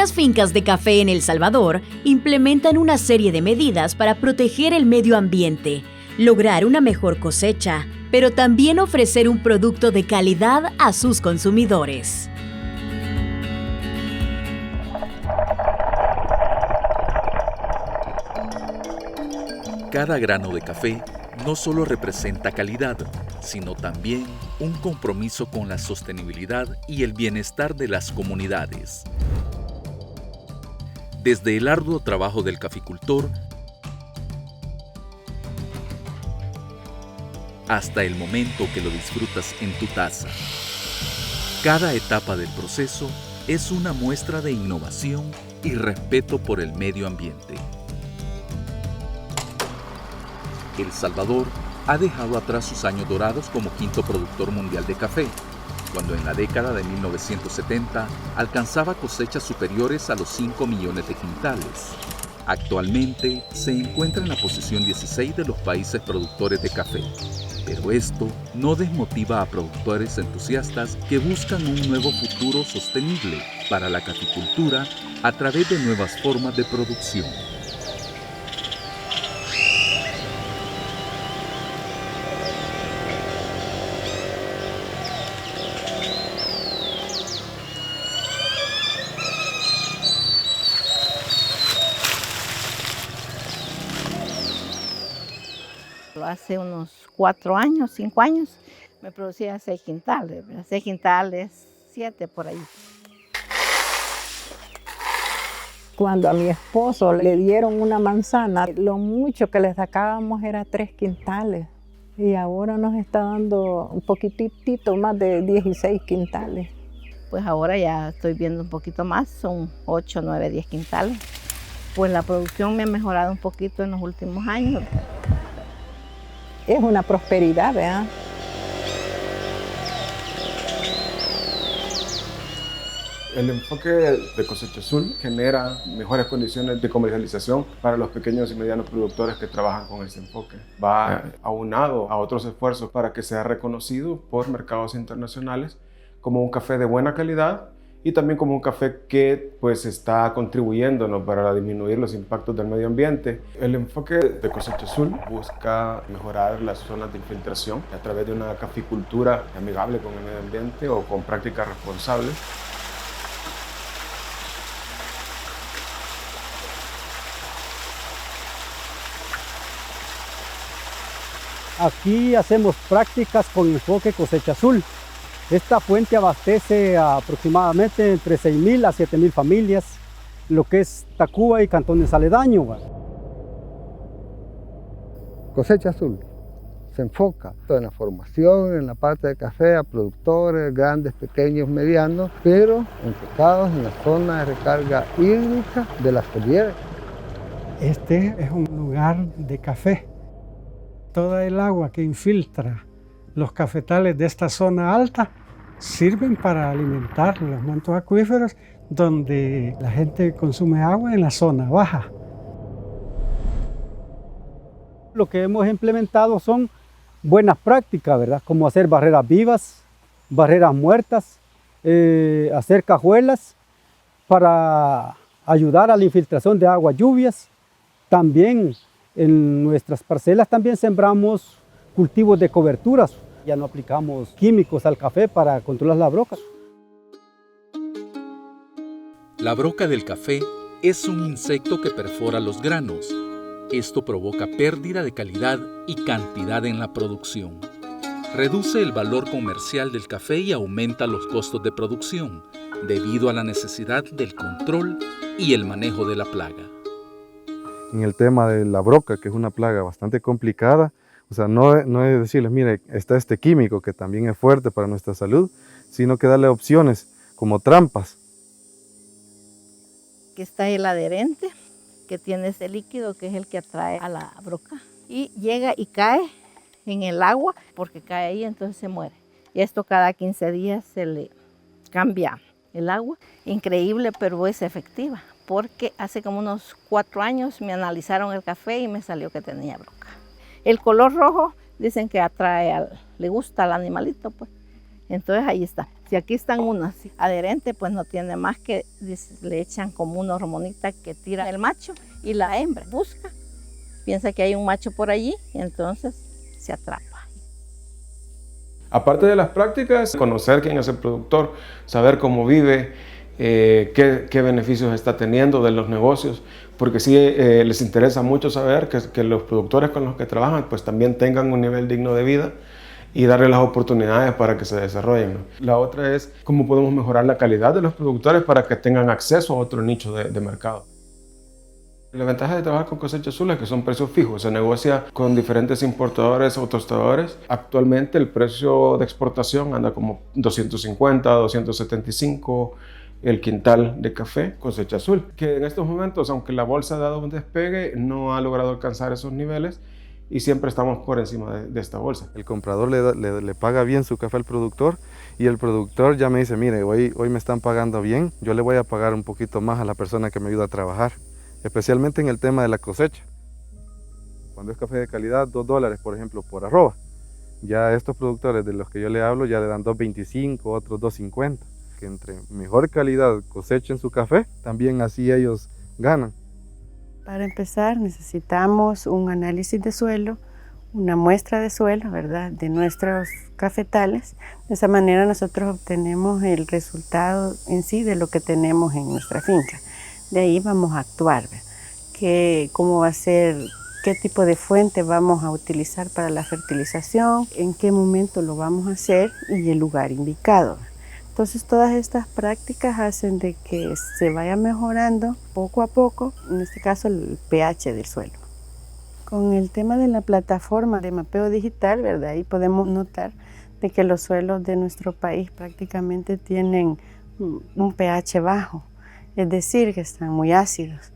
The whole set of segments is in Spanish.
Algunas fincas de café en El Salvador implementan una serie de medidas para proteger el medio ambiente, lograr una mejor cosecha, pero también ofrecer un producto de calidad a sus consumidores. Cada grano de café no solo representa calidad, sino también un compromiso con la sostenibilidad y el bienestar de las comunidades. Desde el arduo trabajo del caficultor hasta el momento que lo disfrutas en tu taza. Cada etapa del proceso es una muestra de innovación y respeto por el medio ambiente. El Salvador ha dejado atrás sus años dorados como quinto productor mundial de café, cuando en la década de 1970 alcanzaba cosechas superiores a los 5 millones de quintales. Actualmente se encuentra en la posición 16 de los países productores de café, pero esto no desmotiva a productores entusiastas que buscan un nuevo futuro sostenible para la caficultura a través de nuevas formas de producción. Hace unos 4 años, 5 años, me producía 6 quintales, 6 quintales, 7 por ahí. Cuando a mi esposo le dieron una manzana, lo mucho que le sacábamos era 3 quintales. Y ahora nos está dando un poquitito más de 16 quintales. Pues ahora ya estoy viendo un poquito más, son 8, 9, 10 quintales. Pues la producción me ha mejorado un poquito en los últimos años. Es una prosperidad, ¿verdad? El enfoque de Cosecha Azul genera mejores condiciones de comercialización para los pequeños y medianos productores que trabajan con este enfoque. Va aunado a otros esfuerzos para que sea reconocido por mercados internacionales como un café de buena calidad y también como un café que pues está contribuyendo, ¿no?, para disminuir los impactos del medio ambiente. El enfoque de Cosecha Azul busca mejorar las zonas de infiltración a través de una caficultura amigable con el medio ambiente o con prácticas responsables. Aquí hacemos prácticas con enfoque Cosecha Azul. Esta fuente abastece a aproximadamente entre 6.000 a 7.000 familias, lo que es Tacuba y cantones aledaños. Cosecha Azul se enfoca en la formación, en la parte de café a productores grandes, pequeños, medianos, pero enfocados en la zona de recarga hídrica de las cordilleras. Este es un lugar de café. Toda el agua que infiltra los cafetales de esta zona alta sirven para alimentar los mantos acuíferos donde la gente consume agua en la zona baja. Lo que hemos implementado son buenas prácticas, ¿verdad? Como hacer barreras vivas, barreras muertas, hacer cajuelas para ayudar a la infiltración de aguas lluvias. También en nuestras parcelas también sembramos cultivos de coberturas. Ya no aplicamos químicos al café para controlar la broca. La broca del café es un insecto que perfora los granos. Esto provoca pérdida de calidad y cantidad en la producción. Reduce el valor comercial del café y aumenta los costos de producción, debido a la necesidad del control y el manejo de la plaga. En el tema de la broca, que es una plaga bastante complicada, o sea, no es decirles, mire, está este químico que también es fuerte para nuestra salud, sino que darle opciones como trampas. Aquí está el adherente, que tiene ese líquido que es el que atrae a la broca. Y llega y cae en el agua, porque cae ahí, entonces se muere. Y esto cada 15 días se le cambia el agua. Increíble, pero es efectiva, porque hace como unos 4 años me analizaron el café y me salió que tenía broca. El color rojo dicen que atrae, le gusta al animalito, pues. Entonces ahí está. Si aquí están unas adherentes, pues no tiene más que le echan como una hormonita que tira el macho y la hembra busca, piensa que hay un macho por allí y entonces se atrapa. Aparte de las prácticas, conocer quién es el productor, saber cómo vive, qué beneficios está teniendo de los negocios, porque sí les interesa mucho saber que los productores con los que trabajan pues también tengan un nivel digno de vida y darles las oportunidades para que se desarrollen, ¿no? La otra es cómo podemos mejorar la calidad de los productores para que tengan acceso a otro nicho de mercado. La ventaja de trabajar con Cosecha Azul es que son precios fijos, se negocia con diferentes importadores o tostadores. Actualmente el precio de exportación anda como 250, 275 el quintal de café Cosecha Azul, que en estos momentos, aunque la bolsa ha dado un despegue, no ha logrado alcanzar esos niveles y siempre estamos por encima de esta bolsa. El comprador le paga bien su café al productor y el productor ya me dice, mire, hoy me están pagando bien, yo le voy a pagar un poquito más a la persona que me ayuda a trabajar, especialmente en el tema de la cosecha. Cuando es café de calidad, $2, por ejemplo, por arroba. Ya estos productores de los que yo le hablo ya le dan $2.25, otros $2.50. Que entre mejor calidad cosechen su café, también así ellos ganan. Para empezar necesitamos un análisis de suelo, una muestra de suelo, ¿verdad?, de nuestros cafetales. De esa manera nosotros obtenemos el resultado en sí de lo que tenemos en nuestra finca. De ahí vamos a actuar, cómo va a ser, qué tipo de fuente vamos a utilizar para la fertilización, en qué momento lo vamos a hacer y el lugar indicado. Entonces todas estas prácticas hacen de que se vaya mejorando poco a poco, en este caso el pH del suelo. Con el tema de la plataforma de mapeo digital, ¿verdad?, ahí podemos notar de que los suelos de nuestro país prácticamente tienen un pH bajo, es decir, que están muy ácidos.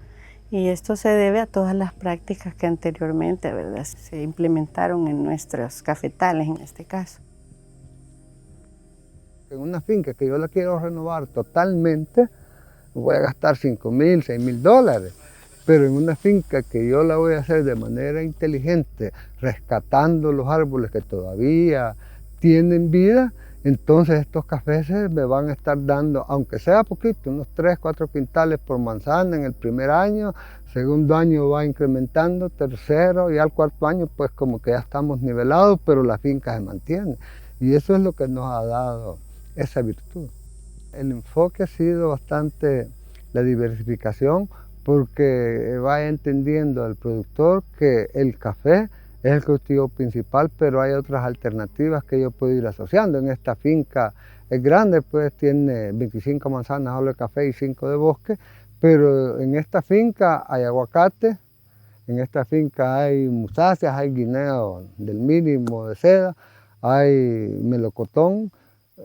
Y esto se debe a todas las prácticas que anteriormente, ¿verdad?, se implementaron en nuestros cafetales en este caso. En una finca que yo la quiero renovar totalmente, voy a gastar $5,000, $6,000. Pero en una finca que yo la voy a hacer de manera inteligente, rescatando los árboles que todavía tienen vida, entonces estos cafés me van a estar dando, aunque sea poquito, unos 3, 4 quintales por manzana en el primer año, segundo año va incrementando, tercero y al cuarto año pues como que ya estamos nivelados, pero la finca se mantiene. Y eso es lo que nos ha dado esa virtud. El enfoque ha sido bastante la diversificación, porque va entendiendo el productor que el café es el cultivo principal, pero hay otras alternativas que yo puedo ir asociando. En esta finca es grande, pues tiene 25 manzanas solo de café y 5 de bosque, pero en esta finca hay aguacate, en esta finca hay musáceas, hay guineo del mínimo de seda, hay melocotón,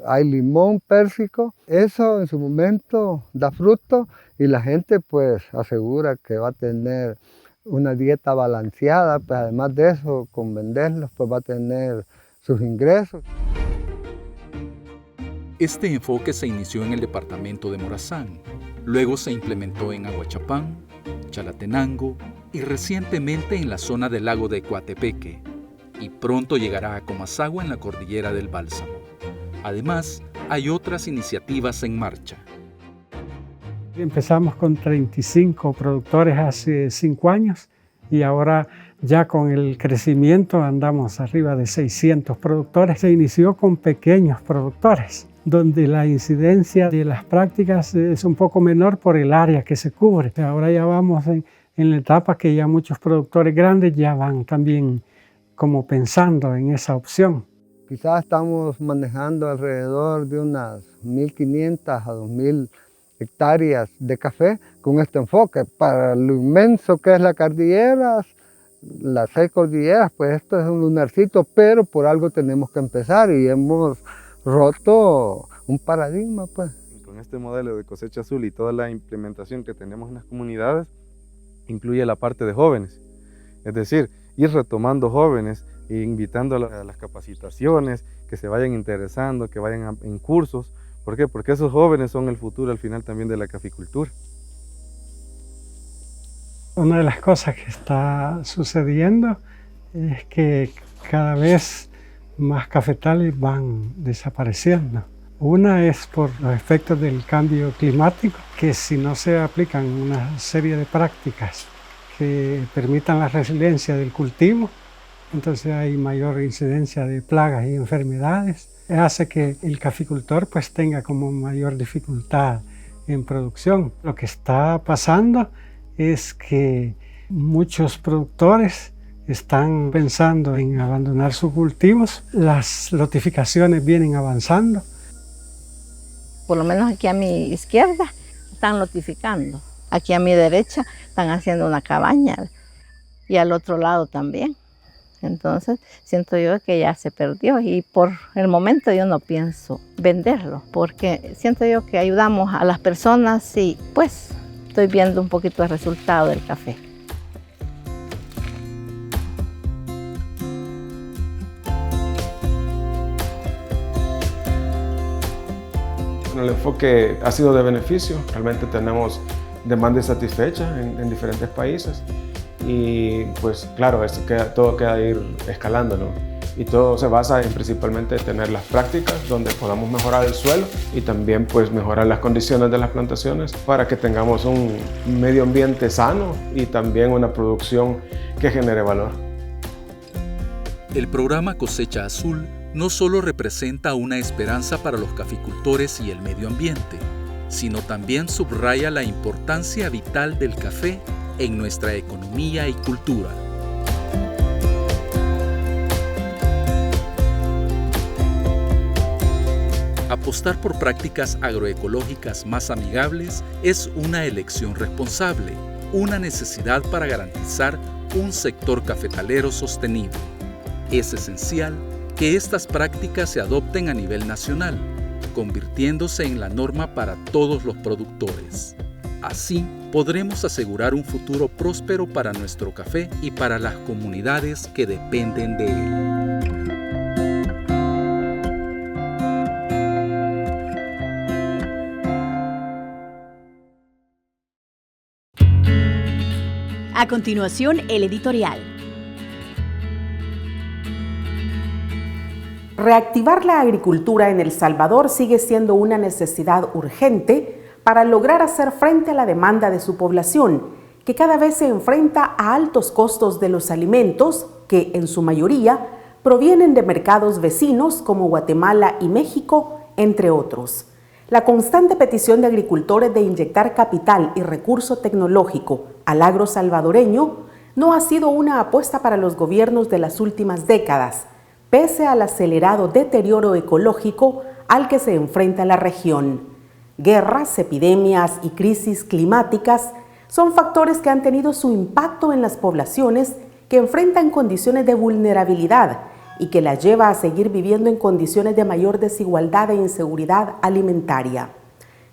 hay limón, pérsico. Eso en su momento da fruto y la gente pues asegura que va a tener una dieta balanceada, pues además de eso, con venderlos pues va a tener sus ingresos. Este enfoque se inició en el departamento de Morazán, luego se implementó en Aguachapán, Chalatenango y recientemente en la zona del lago de Coatepeque, y pronto llegará a Comasagua en la cordillera del Bálsamo. Además, hay otras iniciativas en marcha. Empezamos con 35 productores hace 5 años y ahora ya con el crecimiento andamos arriba de 600 productores. Se inició con pequeños productores, donde la incidencia de las prácticas es un poco menor por el área que se cubre. Ahora ya vamos en la etapa que ya muchos productores grandes ya van también como pensando en esa opción. Quizás estamos manejando alrededor de unas 1.500 a 2.000 hectáreas de café con este enfoque. Para lo inmenso que es la cordillera, las 6 cordilleras, pues esto es un lunarcito, pero por algo tenemos que empezar y hemos roto un paradigma, pues. Con este modelo de Cosecha Azul y toda la implementación que tenemos en las comunidades, incluye la parte de jóvenes. Es decir, ir retomando jóvenes e invitando a las capacitaciones, que se vayan interesando, que vayan en cursos. ¿Por qué? Porque esos jóvenes son el futuro al final también de la caficultura. Una de las cosas que está sucediendo es que cada vez más cafetales van desapareciendo. Una es por los efectos del cambio climático, que si no se aplican una serie de prácticas que permitan la resiliencia del cultivo, entonces hay mayor incidencia de plagas y enfermedades. Hace que el caficultor pues tenga como mayor dificultad en producción. Lo que está pasando es que muchos productores están pensando en abandonar sus cultivos. Las lotificaciones vienen avanzando. Por lo menos aquí a mi izquierda están lotificando. Aquí a mi derecha están haciendo una cabaña y al otro lado también. Entonces siento yo que ya se perdió y por el momento yo no pienso venderlo porque siento yo que ayudamos a las personas y pues estoy viendo un poquito el resultado del café. Bueno, el enfoque ha sido de beneficio. Realmente tenemos demanda insatisfecha en diferentes países. Y pues claro, todo queda ir escalando, ¿no? Y todo se basa en principalmente tener las prácticas donde podamos mejorar el suelo y también pues mejorar las condiciones de las plantaciones para que tengamos un medio ambiente sano y también una producción que genere valor. El programa Cosecha Azul no solo representa una esperanza para los caficultores y el medio ambiente, sino también subraya la importancia vital del café en nuestra economía y cultura. Apostar por prácticas agroecológicas más amigables es una elección responsable, una necesidad para garantizar un sector cafetalero sostenible. Es esencial que estas prácticas se adopten a nivel nacional, convirtiéndose en la norma para todos los productores. Así, podremos asegurar un futuro próspero para nuestro café y para las comunidades que dependen de él. A continuación, el editorial. Reactivar la agricultura en El Salvador sigue siendo una necesidad urgente para lograr hacer frente a la demanda de su población, que cada vez se enfrenta a altos costos de los alimentos que, en su mayoría, provienen de mercados vecinos como Guatemala y México, entre otros. La constante petición de agricultores de inyectar capital y recurso tecnológico al agro salvadoreño no ha sido una apuesta para los gobiernos de las últimas décadas, pese al acelerado deterioro ecológico al que se enfrenta la región. Guerras, epidemias y crisis climáticas son factores que han tenido su impacto en las poblaciones que enfrentan condiciones de vulnerabilidad y que las lleva a seguir viviendo en condiciones de mayor desigualdad e inseguridad alimentaria.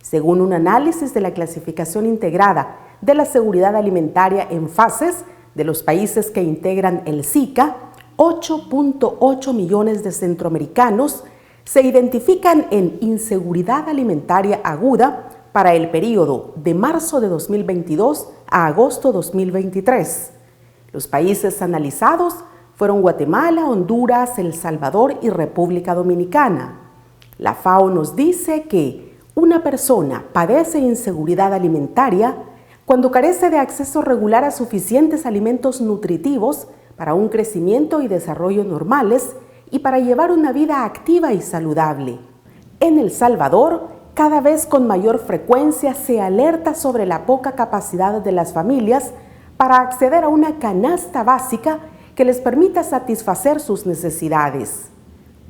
Según un análisis de la clasificación integrada de la seguridad alimentaria en fases de los países que integran el SICA, 8.8 millones de centroamericanos se identifican en inseguridad alimentaria aguda para el periodo de marzo de 2022 a agosto 2023. Los países analizados fueron Guatemala, Honduras, El Salvador y República Dominicana. La FAO nos dice que una persona padece inseguridad alimentaria cuando carece de acceso regular a suficientes alimentos nutritivos para un crecimiento y desarrollo normales y para llevar una vida activa y saludable. En El Salvador, cada vez con mayor frecuencia se alerta sobre la poca capacidad de las familias para acceder a una canasta básica que les permita satisfacer sus necesidades.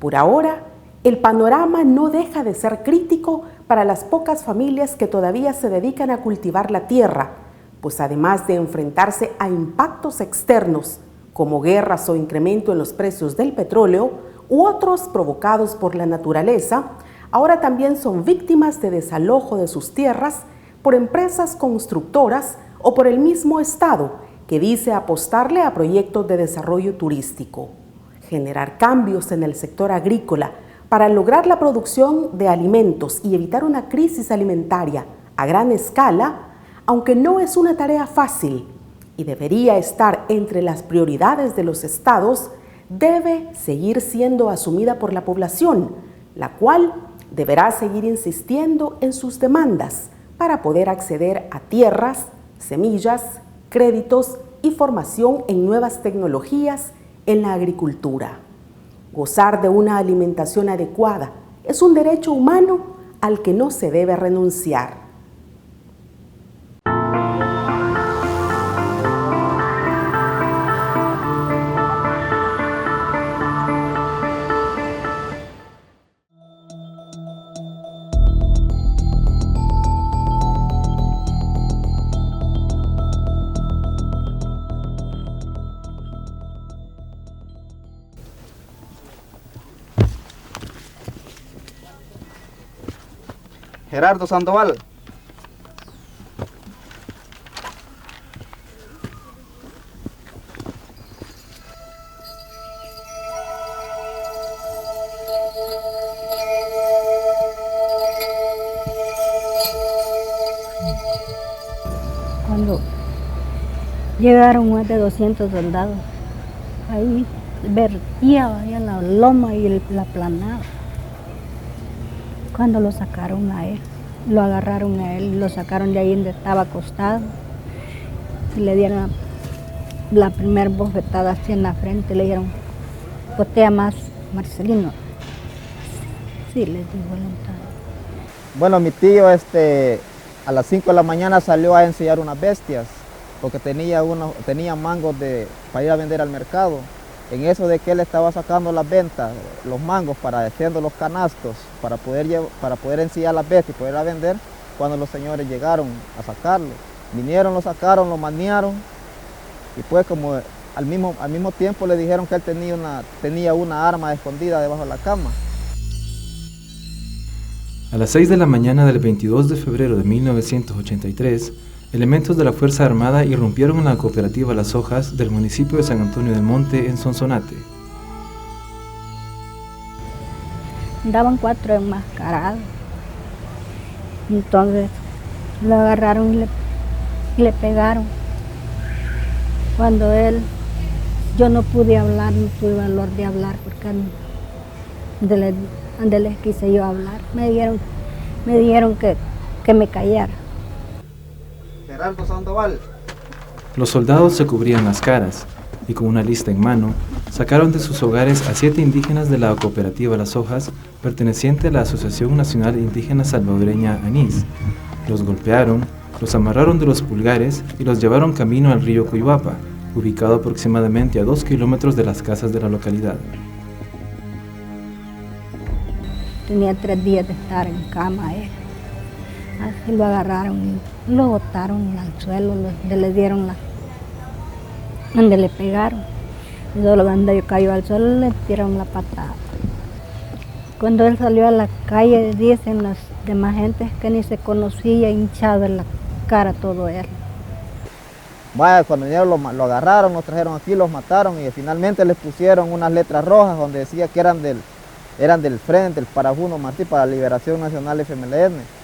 Por ahora, el panorama no deja de ser crítico para las pocas familias que todavía se dedican a cultivar la tierra, pues además de enfrentarse a impactos externos, como guerras o incremento en los precios del petróleo u otros provocados por la naturaleza, ahora también son víctimas de desalojo de sus tierras por empresas constructoras o por el mismo Estado, que dice apostarle a proyectos de desarrollo turístico. Generar cambios en el sector agrícola para lograr la producción de alimentos y evitar una crisis alimentaria a gran escala, aunque no es una tarea fácil, y debería estar entre las prioridades de los estados, debe seguir siendo asumida por la población, la cual deberá seguir insistiendo en sus demandas para poder acceder a tierras, semillas, créditos y formación en nuevas tecnologías en la agricultura. Gozar de una alimentación adecuada es un derecho humano al que no se debe renunciar. Gerardo Sandoval. Cuando llegaron más de 200 soldados, ahí vertía en la loma y la planada. Cuando lo sacaron a él, lo agarraron a él, lo sacaron de ahí donde estaba acostado y le dieron la primera bofetada así en la frente, le dijeron, botea más, Marcelino. Sí, les digo voluntad. Bueno, mi tío a las 5 de la mañana salió a ensillar unas bestias porque tenía mangos para ir a vender al mercado. En eso de que él estaba sacando las ventas, los mangos para haciendo los canastos, para poder ensillar las bestias y poder a vender, cuando los señores llegaron a sacarlo. Vinieron, lo sacaron, lo maniaron y pues como al mismo tiempo le dijeron que él tenía una arma escondida debajo de la cama. A las 6 de la mañana del 22 de febrero de 1983, elementos de la Fuerza Armada irrumpieron en la cooperativa Las Hojas del municipio de San Antonio del Monte, en Sonsonate. Andaban 4 enmascarados. Entonces lo agarraron y le pegaron. Cuando yo no pude hablar, no tuve valor de hablar porque donde les quise yo hablar, me dijeron que me callara. Gerardo Sandoval. Los soldados se cubrían las caras y con una lista en mano sacaron de sus hogares a 7 indígenas de la cooperativa Las Hojas, perteneciente a la Asociación Nacional Indígena Salvadoreña ANIS. Los golpearon, los amarraron de los pulgares y los llevaron camino al río Coihuapa, ubicado aproximadamente a 2 kilómetros de las casas de la localidad. Tenía 3 días de estar en cama él. Así lo agarraron y lo botaron al suelo, le dieron donde le pegaron. Y solo cuando cayó al suelo le tiraron la patada. Cuando él salió a la calle, dicen las demás gentes que ni se conocía, hinchado en la cara todo él. Vaya, cuando ellos lo agarraron, lo trajeron aquí, los mataron y finalmente les pusieron unas letras rojas donde decía que eran del Frente, el Parajuno Martí para la Liberación Nacional FMLN.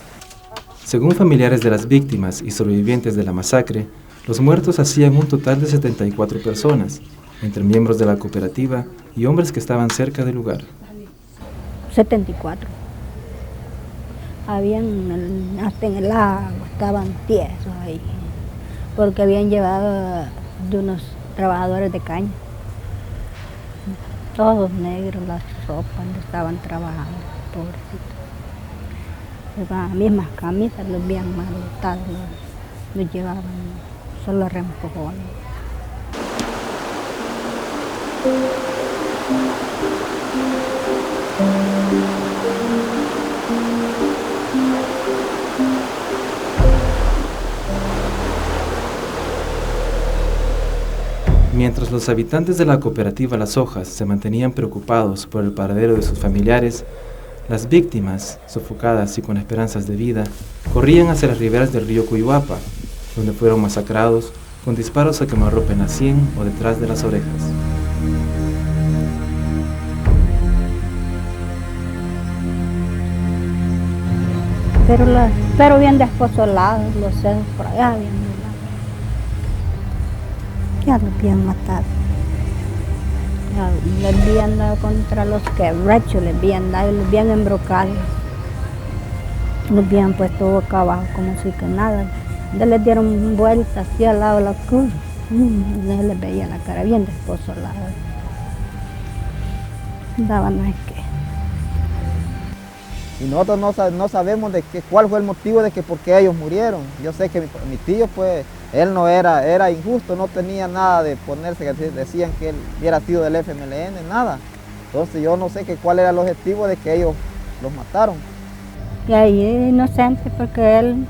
Según familiares de las víctimas y sobrevivientes de la masacre, los muertos hacían un total de 74 personas, entre miembros de la cooperativa y hombres que estaban cerca del lugar. 74. Hasta en el agua, estaban tiesos ahí, porque habían llevado de unos trabajadores de caña. Todos negros, las ropas donde estaban trabajando, pobrecitos. Las mismas camisas los habían maltratado, los llevaban solo reempujones. Mientras los habitantes de la cooperativa Las Hojas se mantenían preocupados por el paradero de sus familiares, las víctimas, sofocadas y con esperanzas de vida, corrían hacia las riberas del río Coihuapa, donde fueron masacrados con disparos a quemarropa en la sien o detrás de las orejas. Pero bien despozolados, los sesos por allá bien volados. Ya los habían matado. Ya les habían dado contra los quebrachos, les habían dado y los habían embrocado Los habían puesto boca abajo como si que nada. Ya les dieron vuelta así al lado de la cruz. Ya les veía la cara bien desposolada. Daban no es que. Y nosotros no sabemos cuál fue el motivo de que por qué ellos murieron. Yo sé que mi tío, pues, él no era injusto, no tenía nada de ponerse, que decían que él hubiera sido del FMLN, nada. Entonces yo no sé cuál era el objetivo de que ellos los mataron. Y ahí inocente porque él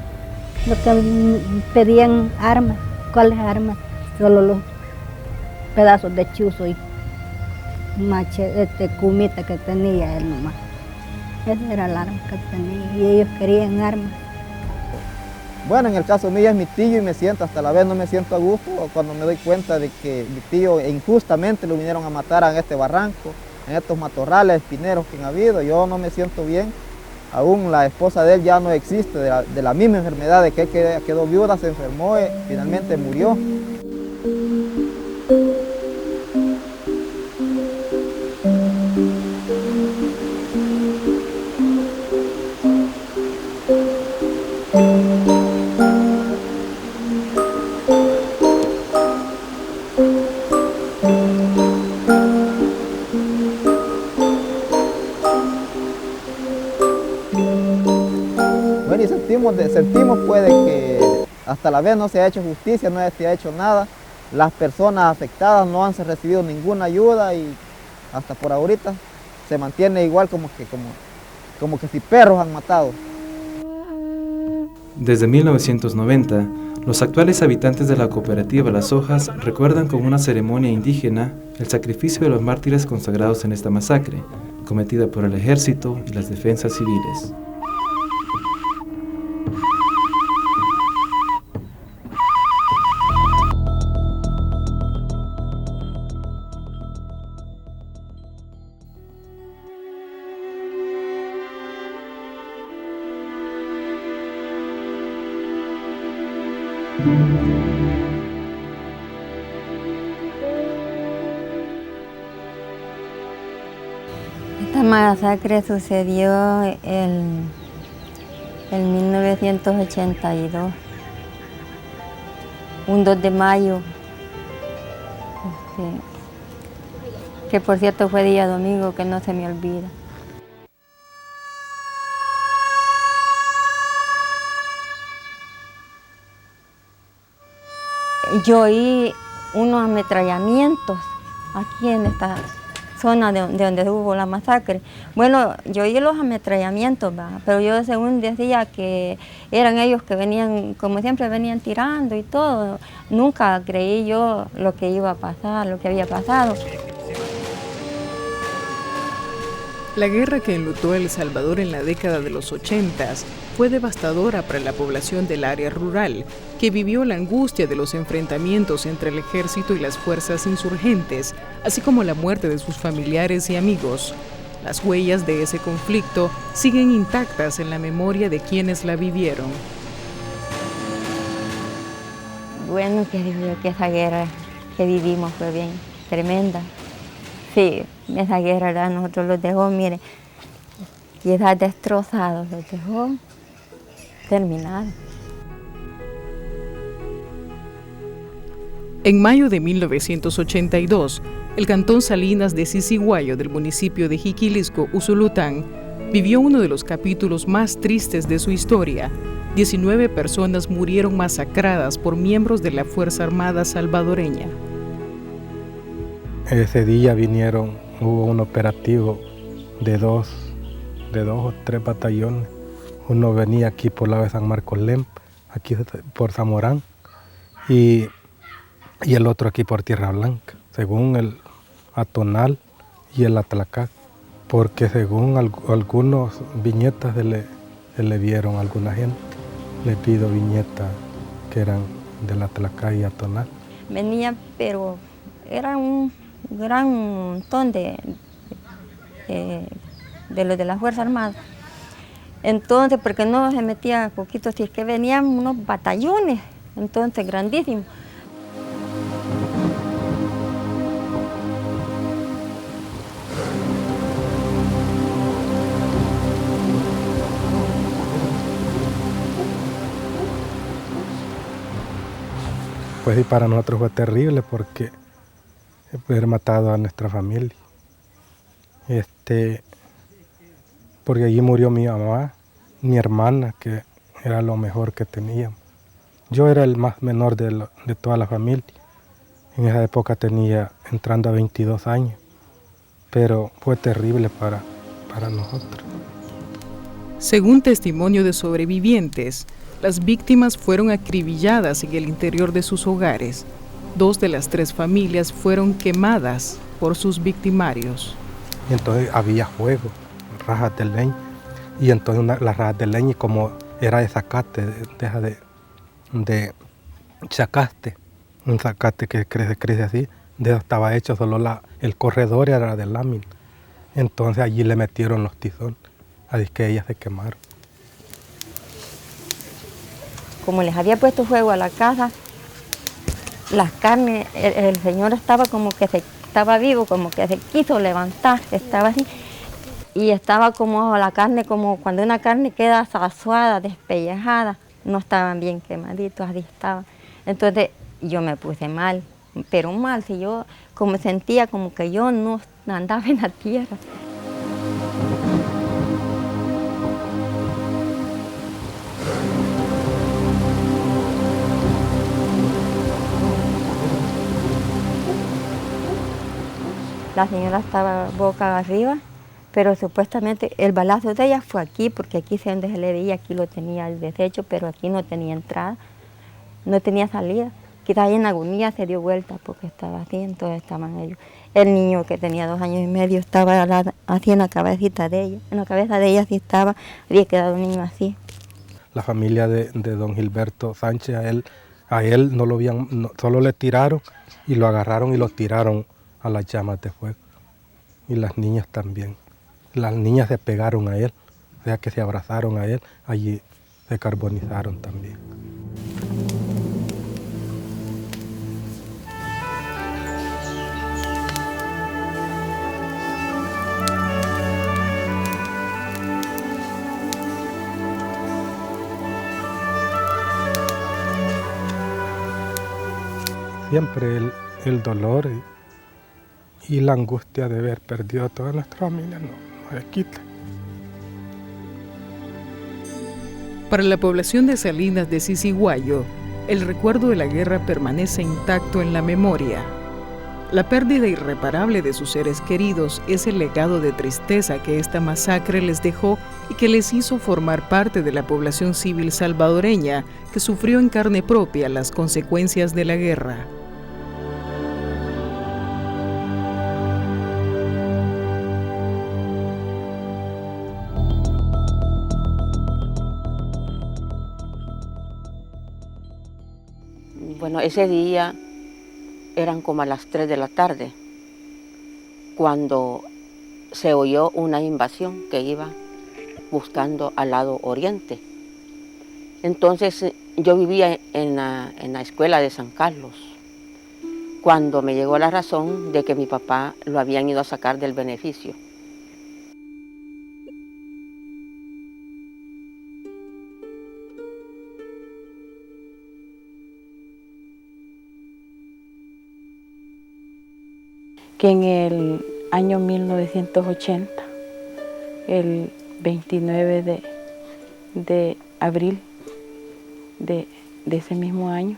lo que pedían armas. ¿Cuáles armas? Solo los pedazos de chuzo y cumita que tenía él nomás. Esa era el arma que tenía y ellos querían armas. Bueno, en el caso mío es mi tío y me siento, hasta la vez no me siento a gusto cuando me doy cuenta de que mi tío injustamente lo vinieron a matar en este barranco, en estos matorrales espineros que han habido. Yo no me siento bien. Aún la esposa de él ya no existe, de la misma enfermedad de que él quedó viuda, se enfermó y finalmente murió. Sentimos pues de que hasta la vez no se ha hecho justicia, no se ha hecho nada. Las personas afectadas no han recibido ninguna ayuda y hasta por ahorita se mantiene igual como que si perros han matado. Desde 1990, los actuales habitantes de la cooperativa Las Hojas recuerdan con una ceremonia indígena el sacrificio de los mártires consagrados en esta masacre, cometida por el ejército y las defensas civiles. Esta masacre sucedió en 1982, un 2 de mayo, que por cierto fue día domingo, que no se me olvida. Yo oí unos ametrallamientos aquí en esta zona de donde hubo la masacre. Bueno, yo oí los ametrallamientos, ¿verdad? Pero yo según decía que eran ellos que venían, como siempre venían tirando y todo. Nunca creí yo lo que iba a pasar, lo que había pasado. La guerra que enlutó a El Salvador en la década de los 80s fue devastadora para la población del área rural, que vivió la angustia de los enfrentamientos entre el ejército y las fuerzas insurgentes, así como la muerte de sus familiares y amigos. Las huellas de ese conflicto siguen intactas en la memoria de quienes la vivieron. Bueno, que digo yo que esa guerra que vivimos fue bien tremenda. Sí, esa guerra a nosotros los dejó, mire, quizás destrozados, los dejó terminados. En mayo de 1982, el cantón Salinas de Sisiguayo del municipio de Jiquilisco, Usulután, vivió uno de los capítulos más tristes de su historia. 19 personas murieron masacradas por miembros de la Fuerza Armada salvadoreña. Ese día hubo un operativo de dos o tres batallones. Uno venía aquí por la de San Marcos Lem, aquí por Zamorán, y el otro aquí por Tierra Blanca, según el Atonal y el Atlacac, porque según algunos viñetas se le vieron a alguna gente. Le pido viñetas que eran del Atlacac y Atonal. Venía, pero era un gran montón de los de la Fuerza Armada. Entonces, porque no se metía poquito, si es que venían unos batallones, entonces grandísimos. Pues y para nosotros fue terrible porque haber matado a nuestra familia. Porque allí murió mi mamá, mi hermana, que era lo mejor que teníamos. Yo era el más menor de toda la familia. En esa época tenía entrando a 22 años, pero fue terrible para nosotros. Según testimonio de sobrevivientes, las víctimas fueron acribilladas en el interior de sus hogares. 2 de las 3 familias fueron quemadas por sus victimarios. Y entonces había fuego, rajas de leña, y entonces las rajas de leña, como era de zacate, de chacaste, un zacate que crece así, de eso estaba hecho, solo el corredor era de lámina. Entonces allí le metieron los tizones, así que ellas se quemaron. Como les había puesto fuego a la casa, las carnes, el señor estaba como que estaba vivo, como que se quiso levantar, estaba así. Y estaba como la carne, como cuando una carne queda sasuada, despellejada, no estaban bien quemaditos, así estaban. Entonces yo me puse mal, pero mal, si yo como sentía como que yo no andaba en la tierra. La señora estaba boca arriba, pero supuestamente el balazo de ella fue aquí, porque aquí se donde se le veía, aquí lo tenía el desecho, pero aquí no tenía entrada, no tenía salida. Quizás en agonía se dio vuelta porque estaba así, entonces estaban ellos. El niño que tenía 2 años y medio estaba así en la cabecita de ella, en la cabeza de ella sí estaba, había quedado un niño así. La familia de don Gilberto Sánchez, a él no lo habían, solo le tiraron y lo agarraron y lo tiraron a las llamas de fuego. Y las niñas también. Las niñas se pegaron a él, o sea que se abrazaron a él, allí se carbonizaron también. Siempre el dolor y la angustia de haber perdido a toda nuestra familia no se quita. Para la población de Salinas de Sisiguayo, el recuerdo de la guerra permanece intacto en la memoria. La pérdida irreparable de sus seres queridos es el legado de tristeza que esta masacre les dejó y que les hizo formar parte de la población civil salvadoreña que sufrió en carne propia las consecuencias de la guerra. Bueno, ese día eran como a las 3 de la tarde, cuando se oyó una invasión que iba buscando al lado oriente. Entonces yo vivía en la escuela de San Carlos, cuando me llegó la razón de que mi papá lo habían ido a sacar del beneficio. Que en el año 1980, el 29 de abril de ese mismo año,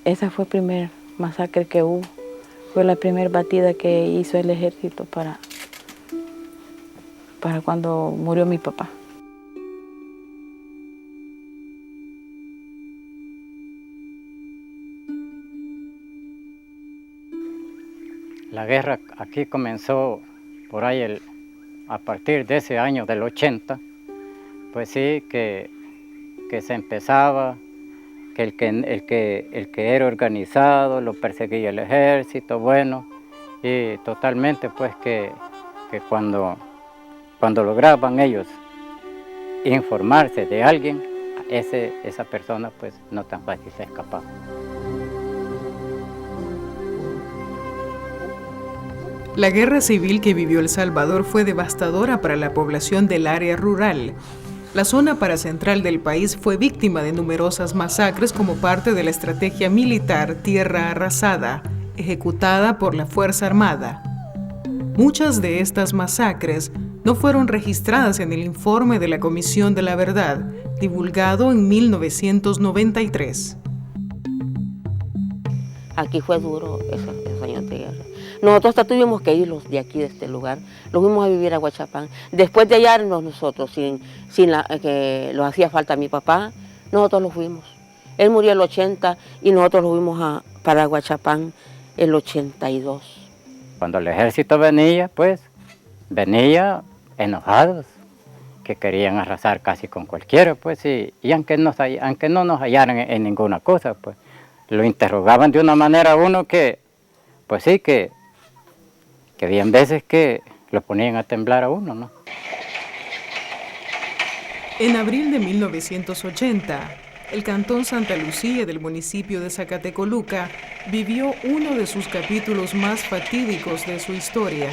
esa fue la primera masacre que hubo, fue la primera batida que hizo el ejército para cuando murió mi papá. La guerra aquí comenzó por ahí a partir de ese año del 80, pues sí, que se empezaba, que el que era organizado lo perseguía el ejército, bueno, y totalmente pues que cuando lograban ellos informarse de alguien, esa persona pues no tan fácil se escapaba. La guerra civil que vivió El Salvador fue devastadora para la población del área rural. La zona paracentral del país fue víctima de numerosas masacres como parte de la estrategia militar Tierra Arrasada, ejecutada por la Fuerza Armada. Muchas de estas masacres no fueron registradas en el informe de la Comisión de la Verdad, divulgado en 1993. Aquí fue duro esos años de guerra. Nosotros hasta tuvimos que irnos de aquí, de este lugar. Nos fuimos a vivir a Huachapán. Después de hallarnos nosotros, que nos hacía falta mi papá, nosotros nos fuimos. Él murió en el 80 y nosotros nos fuimos para Huachapán en el 82. Cuando el ejército venía, pues, venía enojados, que querían arrasar casi con cualquiera, pues, y aunque no nos hallaran en ninguna cosa, pues, lo interrogaban de una manera a uno que, pues sí, que habían veces que lo ponían a temblar a uno, ¿no? En abril de 1980, el Cantón Santa Lucía del municipio de Zacatecoluca vivió uno de sus capítulos más fatídicos de su historia.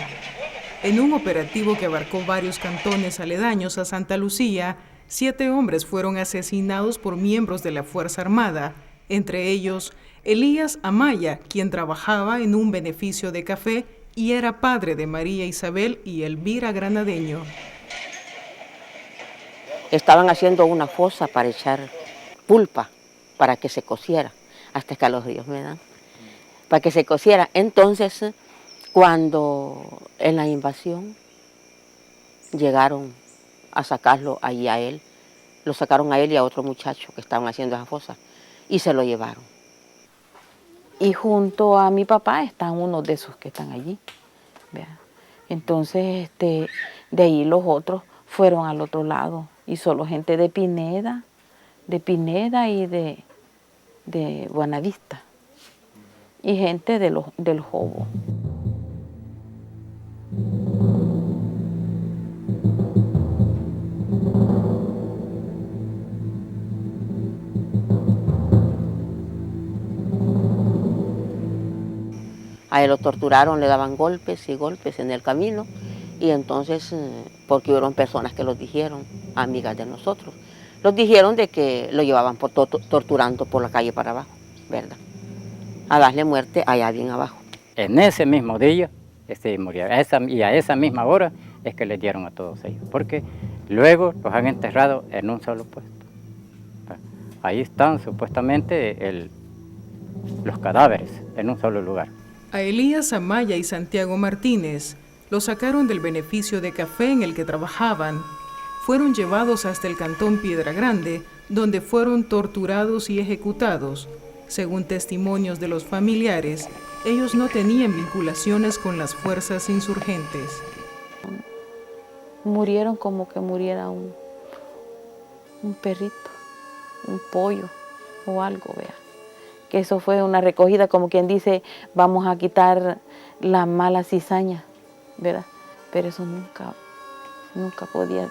En un operativo que abarcó varios cantones aledaños a Santa Lucía, 7 hombres fueron asesinados por miembros de la Fuerza Armada, entre ellos Elías Amaya, quien trabajaba en un beneficio de café y era padre de María Isabel y Elvira Granadeño. Estaban haciendo una fosa para echar pulpa, para que se cociera, hasta escalofríos me dan, para que se cociera. Entonces, cuando en la invasión llegaron a sacarlo ahí a él, lo sacaron a él y a otro muchacho que estaban haciendo esa fosa y se lo llevaron. Y junto a mi papá están unos de esos que están allí. ¿Vea? Entonces, de ahí los otros fueron al otro lado y solo gente de Pineda y de Buenavista y gente del Jobo. A él lo torturaron, le daban golpes y golpes en el camino y entonces, porque hubieron personas que los dijeron, amigas de nosotros, los dijeron de que lo llevaban torturando por la calle para abajo, ¿verdad? A darle muerte allá bien abajo. En ese mismo día murió, y a esa misma hora es que les dieron a todos ellos, porque luego los han enterrado en un solo puesto. Ahí están supuestamente los cadáveres en un solo lugar. A Elías Amaya y Santiago Martínez los sacaron del beneficio de café en el que trabajaban. Fueron llevados hasta el cantón Piedra Grande, donde fueron torturados y ejecutados. Según testimonios de los familiares, ellos no tenían vinculaciones con las fuerzas insurgentes. Murieron como que muriera un perrito, un pollo o algo, vea. Que eso fue una recogida, como quien dice, vamos a quitar la mala cizaña, ¿verdad? Pero eso nunca podía,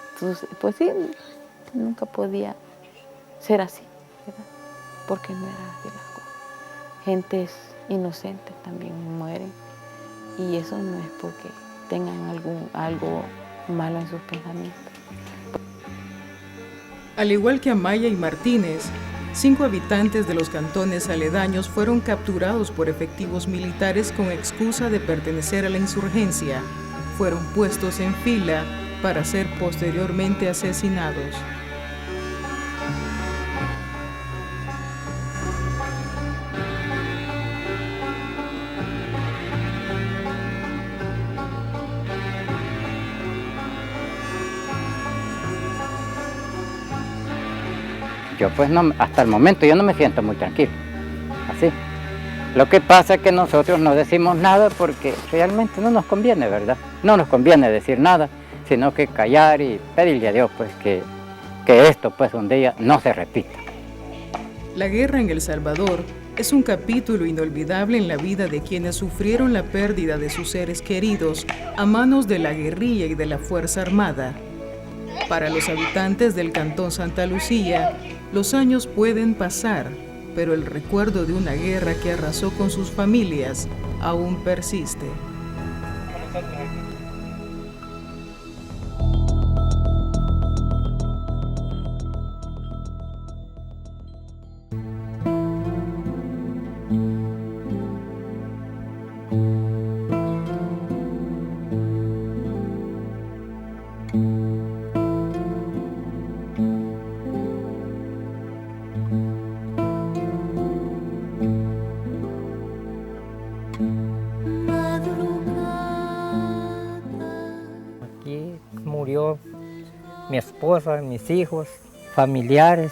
pues sí, nunca podía ser así, ¿verdad? Porque no era así las cosas. Gentes inocentes también mueren y eso no es porque tengan algo malo en sus pensamientos. Al igual que Amaya y Martínez, 5 habitantes de los cantones aledaños fueron capturados por efectivos militares con excusa de pertenecer a la insurgencia. Fueron puestos en fila para ser posteriormente asesinados. Yo pues no, hasta el momento yo no me siento muy tranquilo, así. Lo que pasa es que nosotros no decimos nada porque realmente no nos conviene, ¿verdad? No nos conviene decir nada, sino que callar y pedirle a Dios pues que esto pues un día no se repita. La guerra en El Salvador es un capítulo inolvidable en la vida de quienes sufrieron la pérdida de sus seres queridos a manos de la guerrilla y de la Fuerza Armada. Para los habitantes del Cantón Santa Lucía, los años pueden pasar, pero el recuerdo de una guerra que arrasó con sus familias aún persiste. Aquí murió mi esposa, mis hijos, familiares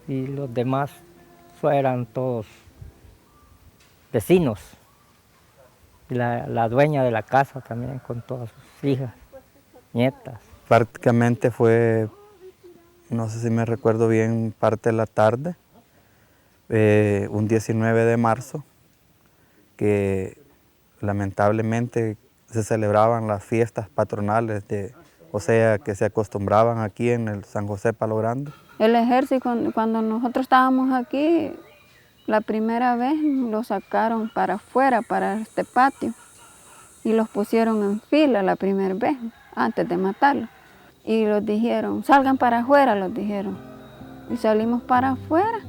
y los demás eran todos vecinos. Y la dueña de la casa también con todas sus hijas, nietas. Prácticamente fue, no sé si me recuerdo bien, parte de la tarde, un 19 de marzo, que lamentablemente se celebraban las fiestas patronales, o sea, que se acostumbraban aquí en el San José Palo Grande. El ejército, cuando nosotros estábamos aquí, la primera vez los sacaron para afuera, para este patio, y los pusieron en fila la primera vez, antes de matarlos. Y los dijeron, salgan para afuera, los dijeron. Y salimos para afuera,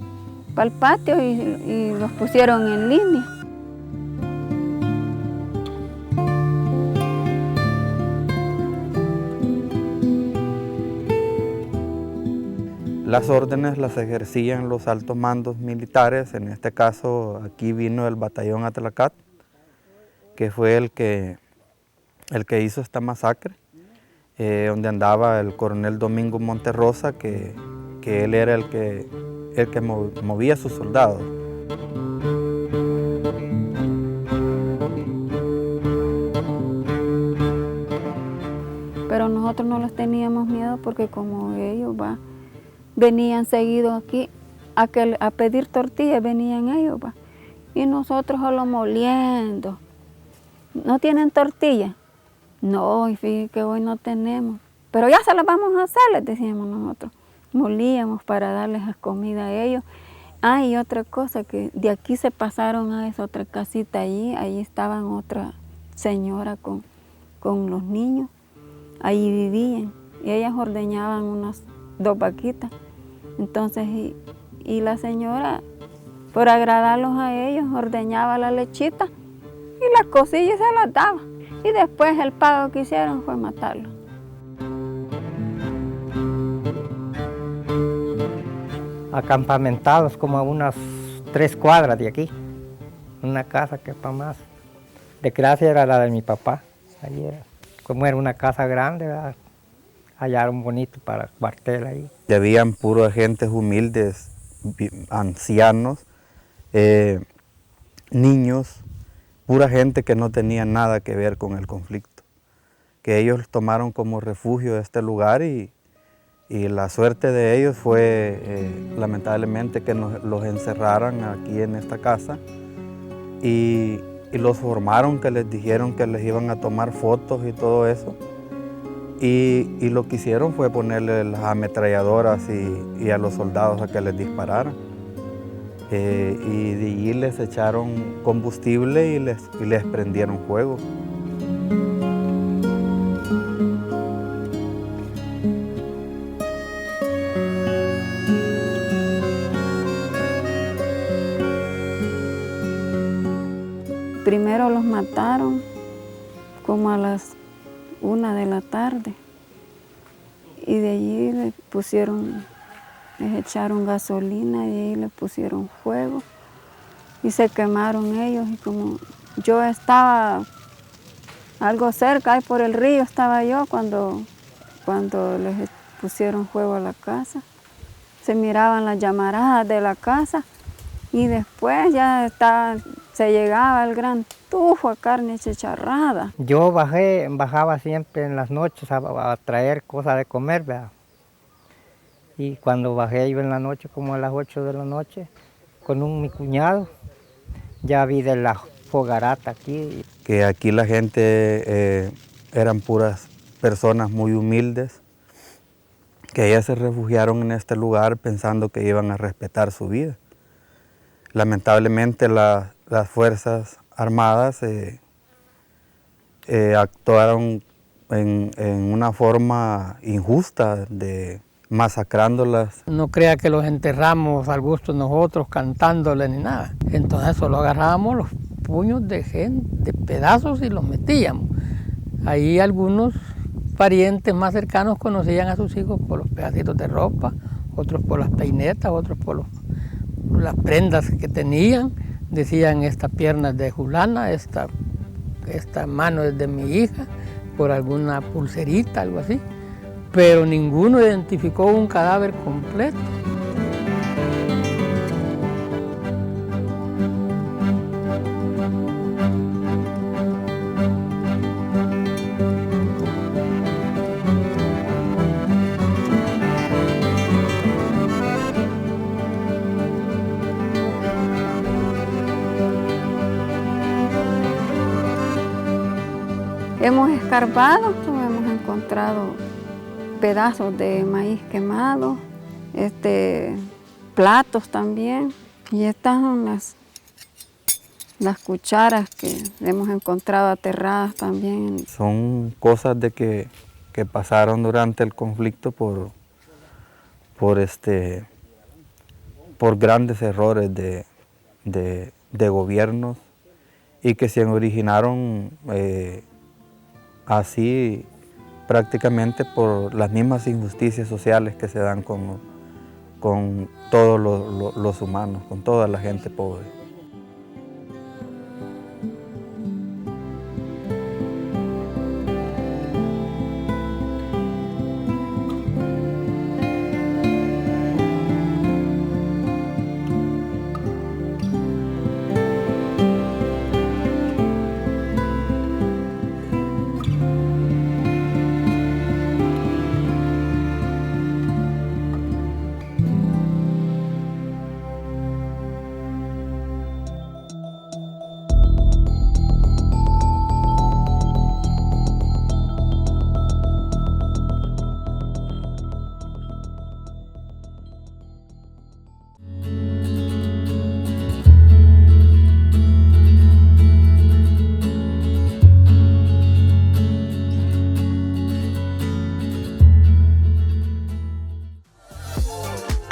para el patio, y los pusieron en línea. Las órdenes las ejercían los altos mandos militares, en este caso aquí vino el batallón Atlacat, que fue el que hizo esta masacre, donde andaba el coronel Domingo Monterrosa, que él era el que movía a sus soldados. Pero nosotros no les teníamos miedo porque como ellos venían seguidos aquí a pedir tortillas, venían ellos, y nosotros solo moliendo. ¿No tienen tortilla? No, y fíjense que hoy no tenemos, pero ya se las vamos a hacer, les decíamos nosotros. Molíamos para darles la comida a ellos. Y otra cosa, que de aquí se pasaron a esa otra casita allí estaban otra señora con los niños, ahí vivían, y ellas ordeñaban unas 2 vaquitas. Entonces, y la señora, por agradarlos a ellos, ordeñaba la lechita y las cosillas se las daba. Y después el pago que hicieron fue matarlos. Acampamentados como a unas 3 cuadras de aquí, una casa que para más. De gracia era la de mi papá. Allí era, como era una casa grande, ¿verdad? Hallaron bonito para cuartel ahí. Y habían puros agentes humildes, ancianos, niños, pura gente que no tenía nada que ver con el conflicto, que ellos tomaron como refugio este lugar y la suerte de ellos fue lamentablemente que los encerraran aquí en esta casa y los formaron, que les dijeron que les iban a tomar fotos y todo eso. Y lo que hicieron fue ponerle las ametralladoras y a los soldados a que les dispararan. Y de allí les echaron combustible y les prendieron fuego. Primero los mataron como a las 1 de la tarde y de allí les echaron gasolina y de ahí le pusieron fuego y se quemaron ellos. Y como yo estaba algo cerca, ahí por el río estaba yo cuando les pusieron fuego a la casa. Se miraban las llamaradas de la casa y después ya se llegaba el gran tufo a carne chicharrada. Yo bajaba siempre en las noches a traer cosas de comer, ¿verdad? Y cuando bajé yo en la noche, como a las 8 de la noche, con mi cuñado, ya vi de la fogarata aquí. Que aquí la gente eran puras personas muy humildes, que ellas se refugiaron en este lugar pensando que iban a respetar su vida. Lamentablemente las Fuerzas Armadas actuaron en una forma injusta, masacrándolas. No crea que los enterramos al gusto de nosotros cantándoles ni nada. Entonces solo agarrábamos los puños de pedazos y los metíamos. Ahí algunos parientes más cercanos conocían a sus hijos por los pedacitos de ropa, otros por las peinetas, otros por las prendas que tenían. Decían, esta pierna es de fulana, esta esta mano es de mi hija, por alguna pulserita, algo así, pero ninguno identificó un cadáver completo. Hemos escarbado, hemos encontrado pedazos de maíz quemado, platos también, y estas son las cucharas que hemos encontrado aterradas también. Son cosas de que pasaron durante el conflicto por grandes errores de gobiernos y que se originaron así prácticamente por las mismas injusticias sociales que se dan con todos los humanos, con toda la gente pobre.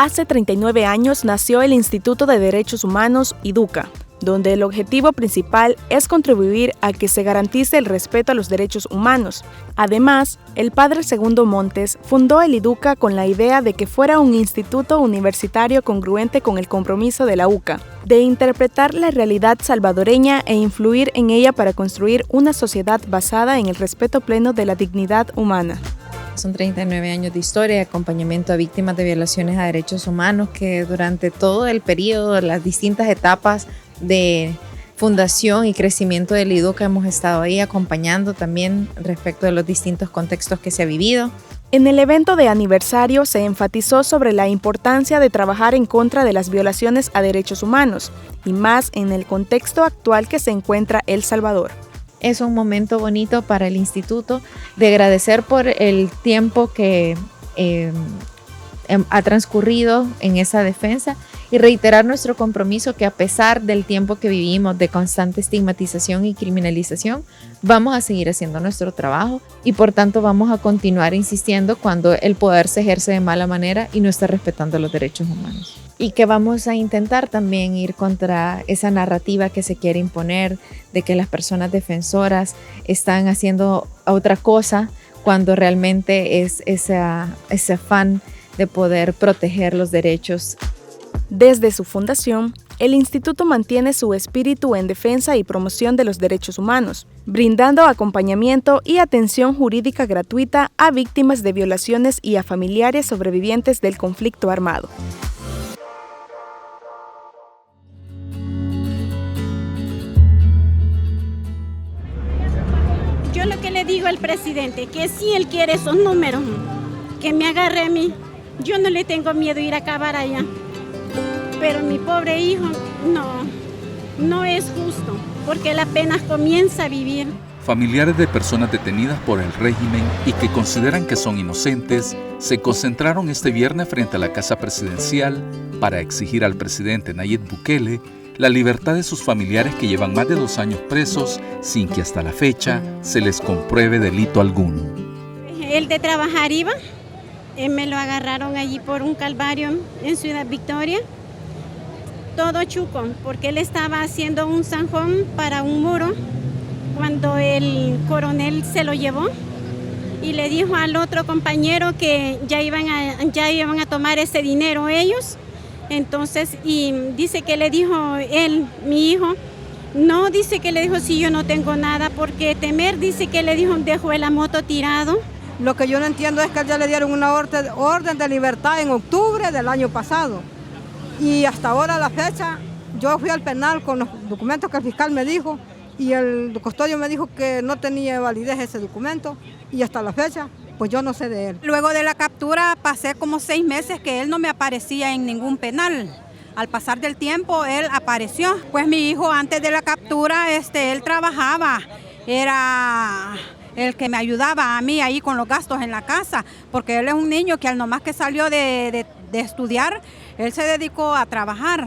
Hace 39 años nació el Instituto de Derechos Humanos, IDUCA, donde el objetivo principal es contribuir a que se garantice el respeto a los derechos humanos. Además, el padre Segundo Montes fundó el IDUCA con la idea de que fuera un instituto universitario congruente con el compromiso de la UCA, de interpretar la realidad salvadoreña e influir en ella para construir una sociedad basada en el respeto pleno de la dignidad humana. Son 39 años de historia y acompañamiento a víctimas de violaciones a derechos humanos que durante todo el periodo, las distintas etapas de fundación y crecimiento del IDUCA hemos estado ahí acompañando también respecto de los distintos contextos que se ha vivido. En el evento de aniversario se enfatizó sobre la importancia de trabajar en contra de las violaciones a derechos humanos y más en el contexto actual que se encuentra El Salvador. Es un momento bonito para el instituto de agradecer por el tiempo que ha transcurrido en esa defensa y reiterar nuestro compromiso que a pesar del tiempo que vivimos de constante estigmatización y criminalización, vamos a seguir haciendo nuestro trabajo y por tanto vamos a continuar insistiendo cuando el poder se ejerce de mala manera y no está respetando los derechos humanos. Y que vamos a intentar también ir contra esa narrativa que se quiere imponer de que las personas defensoras están haciendo otra cosa cuando realmente es ese afán de poder proteger los derechos. Desde su fundación, el instituto mantiene su espíritu en defensa y promoción de los derechos humanos, brindando acompañamiento y atención jurídica gratuita a víctimas de violaciones y a familiares sobrevivientes del conflicto armado. Yo lo que le digo al presidente, que si él quiere esos números, que me agarre a mí. Yo no le tengo miedo a ir a acabar allá. Pero mi pobre hijo, no es justo, porque él apenas comienza a vivir. Familiares de personas detenidas por el régimen y que consideran que son inocentes se concentraron este viernes frente a la Casa Presidencial para exigir al presidente Nayib Bukele la libertad de sus familiares que llevan más de 2 años presos sin que hasta la fecha se les compruebe delito alguno. Él de trabajar iba, me lo agarraron allí por un calvario en Ciudad Victoria, todo chuco, porque él estaba haciendo un zanjón para un muro cuando el coronel se lo llevó y le dijo al otro compañero que ya iban a tomar ese dinero ellos. Entonces, y dice que le dijo él, mi hijo, No, dice que le dijo, sí, yo no tengo nada, porque temer, dice que le dijo, dejó la moto tirado. Lo que yo no entiendo es que ya le dieron una orden de libertad en octubre del año pasado. Y hasta ahora, la fecha, yo fui al penal con los documentos que el fiscal me dijo, y el custodio me dijo que no tenía validez ese documento, y hasta la fecha, pues yo no sé de él. Luego de la captura pasé como 6 meses que él no me aparecía en ningún penal. Al pasar del tiempo, él apareció. Pues mi hijo, antes de la captura, él trabajaba. Era el que me ayudaba a mí ahí con los gastos en la casa, porque él es un niño que al nomás que salió de estudiar, él se dedicó a trabajar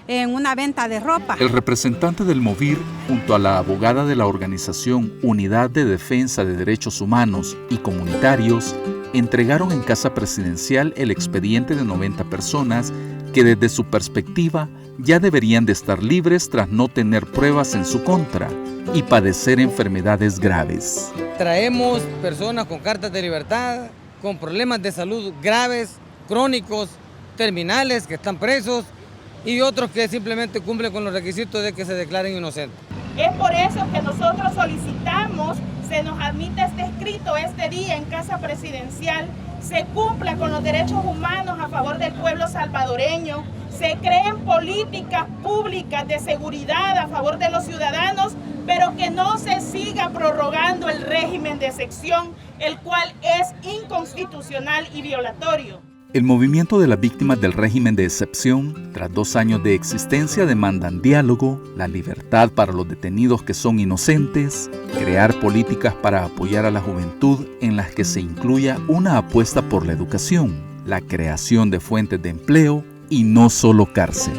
en una venta de ropa. El representante del MOVIR, junto a la abogada de la organización Unidad de Defensa de Derechos Humanos y Comunitarios, entregaron en Casa Presidencial el expediente de 90 personas que desde su perspectiva ya deberían de estar libres tras no tener pruebas en su contra y padecer enfermedades graves. Traemos personas con cartas de libertad, con problemas de salud graves, crónicos, terminales, que están presos, y otros que simplemente cumplen con los requisitos de que se declaren inocentes. Es por eso que nosotros solicitamos, se nos admite este escrito este día en Casa Presidencial, se cumpla con los derechos humanos a favor del pueblo salvadoreño, se creen políticas públicas de seguridad a favor de los ciudadanos, pero que no se siga prorrogando el régimen de excepción, el cual es inconstitucional y violatorio. El movimiento de las víctimas del régimen de excepción, tras 2 años de existencia, demandan diálogo, la libertad para los detenidos que son inocentes, crear políticas para apoyar a la juventud en las que se incluya una apuesta por la educación, la creación de fuentes de empleo y no solo cárcel.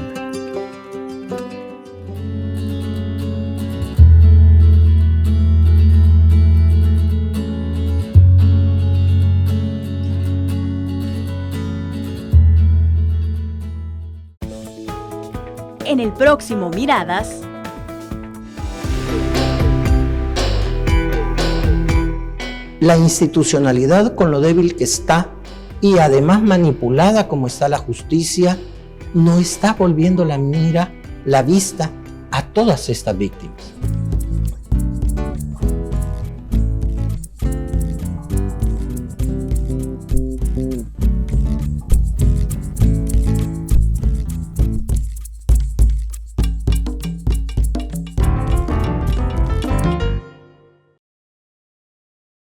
En el próximo Miradas, la institucionalidad, con lo débil que está y además manipulada como está la justicia, no está volviendo la vista a todas estas víctimas.